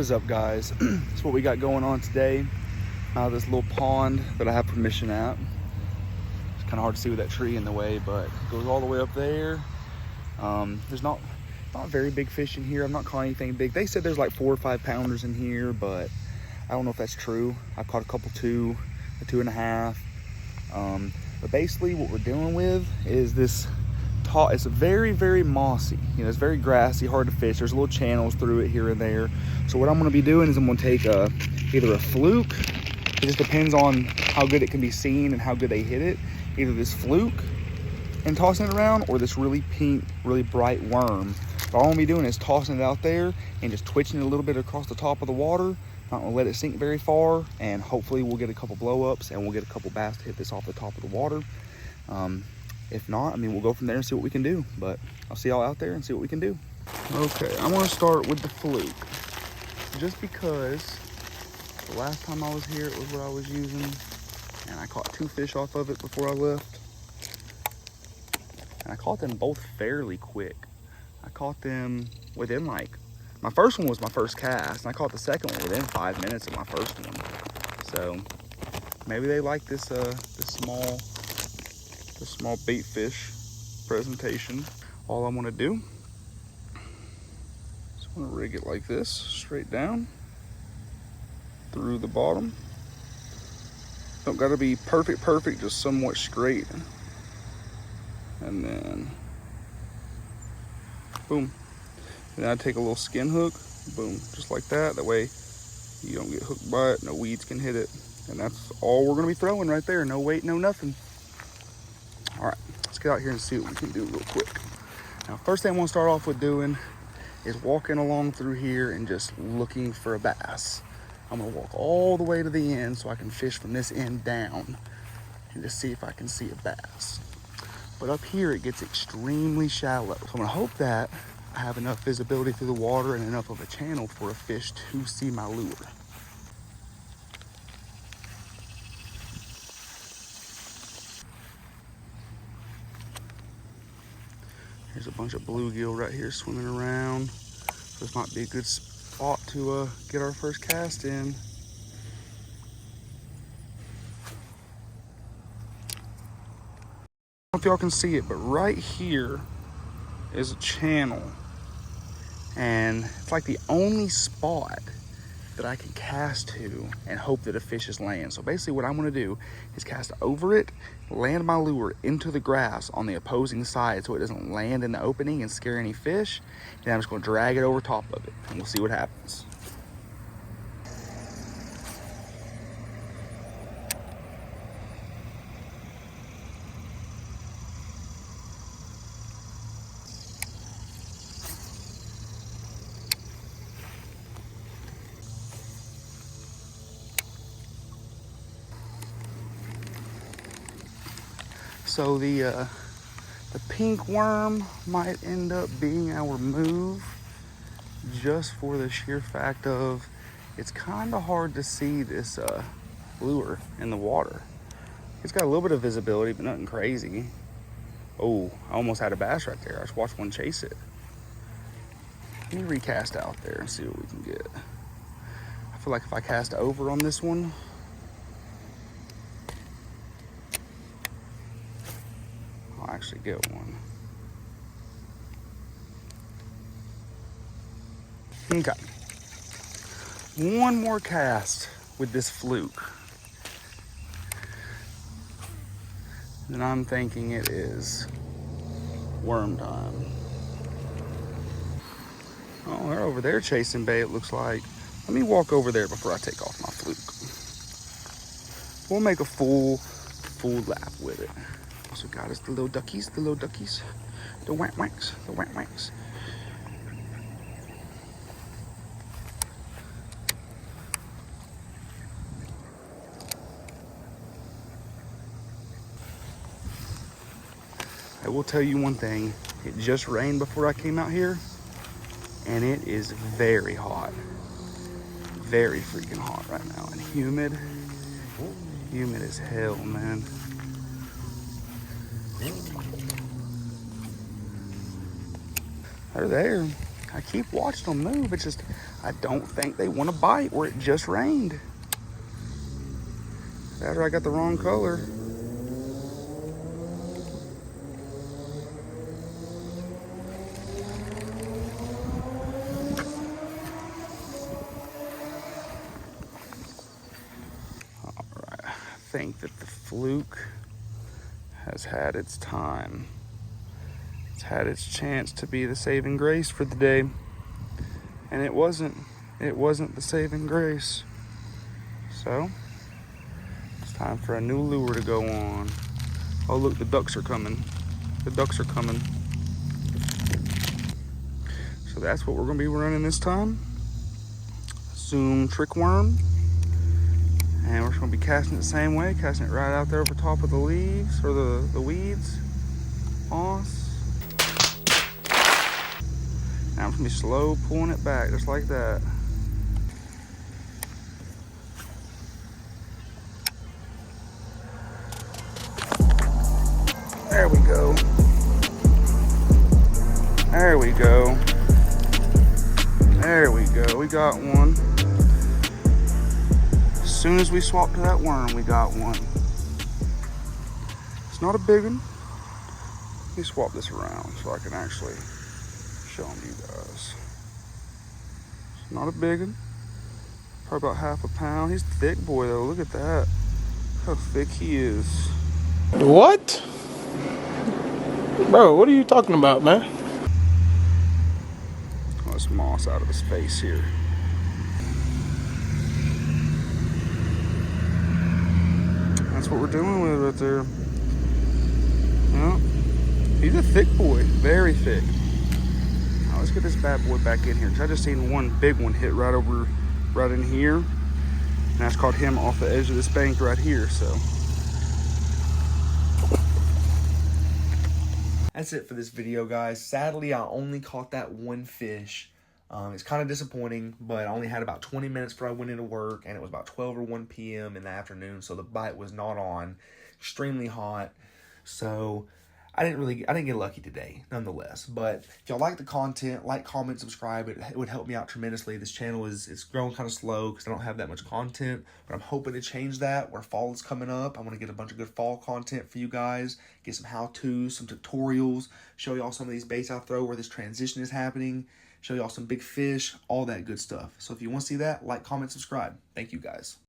is up, guys? That's what we got going on today. This little pond that I have permission at. It's kind of hard to see with that tree in the way, but it goes all the way up there. There's not very big fish in here. I'm not caught anything big. They said there's like 4 or 5 pounders in here, but I don't know if that's true. I've caught a couple 2, a 2.5. But basically what we're dealing with is this it's very, very mossy. You know, it's very grassy, hard to fish. There's little channels through it here and there. So what I'm gonna be doing is I'm gonna take either a fluke. It just depends on how good it can be seen and how good they hit it. Either this fluke and tossing it around, or this really pink, really bright worm. But all I'm gonna be doing is tossing it out there and just twitching it a little bit across the top of the water. Not gonna let it sink very far, and hopefully we'll get a couple blow ups and we'll get a couple bass to hit this off the top of the water. If not, I mean, we'll go from there and see what we can do. But I'll see y'all out there and see what we can do. Okay, I'm gonna start with the fluke. Just because the last time I was here, it was what I was using. And I caught 2 fish off of it before I left. And I caught them both fairly quick. I caught them within my first one was my first cast. And I caught the second one within 5 minutes of my first one. So maybe they like this small bait fish presentation. All I'm gonna do is I'm gonna rig it like this, straight down through the bottom. Don't gotta be perfect, just somewhat straight. And then boom. And then I take a little skin hook, boom, just like that. That way you don't get hooked by it, no weeds can hit it. And that's all we're gonna be throwing right there. No weight, no nothing. All right, let's get out here and see what we can do real quick. Now, first thing I want to start off with doing is walking along through here and just looking for a bass. I'm gonna walk all the way to the end so I can fish from this end down and just see if I can see a bass. But up here, it gets extremely shallow. So I'm gonna hope that I have enough visibility through the water and enough of a channel for a fish to see my lure. There's a bunch of bluegill right here swimming around. So this might be a good spot to get our first cast in. I don't know if y'all can see it, but right here is a channel. And it's like the only spot that I can cast to and hope that a fish is laying. So basically what I'm gonna do is cast over it, land my lure into the grass on the opposing side so it doesn't land in the opening and scare any fish. And I'm just gonna drag it over top of it and we'll see what happens. So the pink worm might end up being our move, just for the sheer fact of it's kind of hard to see this lure in the water. It's got a little bit of visibility, but nothing crazy. Oh, I almost had a bass right there. I just watched one chase it. Let me recast out there and see what we can get. I feel like if I cast over on this one, I'll actually get one. Okay. One more cast with this fluke. And I'm thinking it is worm time. Oh, they're over there chasing bait, it looks like. Let me walk over there before I take off my fluke. We'll make a full lap with it. Also got us the little duckies, the wanks, the wanks. I will tell you one thing, it just rained before I came out here, and it is very hot. Very freaking hot right now, and humid as hell, man. They're there. I keep watching them move. It's just, I don't think they want to bite where it just rained. After I got the wrong color. All right, I think that the fluke has had its time. It's had its chance to be the saving grace for the day. And it wasn't the saving grace. So, it's time for a new lure to go on. Oh look, the ducks are coming. The ducks are coming. So that's what we're gonna be running this time. Zoom trick worm. And we're just gonna be casting it the same way, casting it right out there over top of the leaves, or the weeds, moss. Now I'm just gonna be slow pulling it back, just like that. There we go. There we go. There we go, we got one. As soon as we swapped to that worm, we got one. It's not a big one. Let me swap this around so I can actually show them to you guys. It's not a big one. Probably about half a pound. He's a thick boy though, look at that. Look how thick he is. What? Bro, what are you talking about, man? Let's moss out of his face here. That's what we're doing with it right there. Yeah. He's a thick boy, very thick. Now let's get this bad boy back in here, because I just seen one big one hit right in here. And that's caught him off the edge of this bank right here, so. That's it for this video, guys. Sadly, I only caught that one fish. It's kind of disappointing, but I only had about 20 minutes before I went into work, and it was about 12 or 1 p.m. in the afternoon, so the bite was not on. Extremely hot, so I didn't get lucky today, nonetheless. But if y'all like the content, like, comment, subscribe. It would help me out tremendously. This channel it's growing kind of slow because I don't have that much content, but I'm hoping to change that where fall is coming up. I want to get a bunch of good fall content for you guys, get some how-tos, some tutorials, show y'all some of these baits I throw where this transition is happening, show y'all some big fish, all that good stuff. So if you want to see that, like, comment, subscribe. Thank you, guys.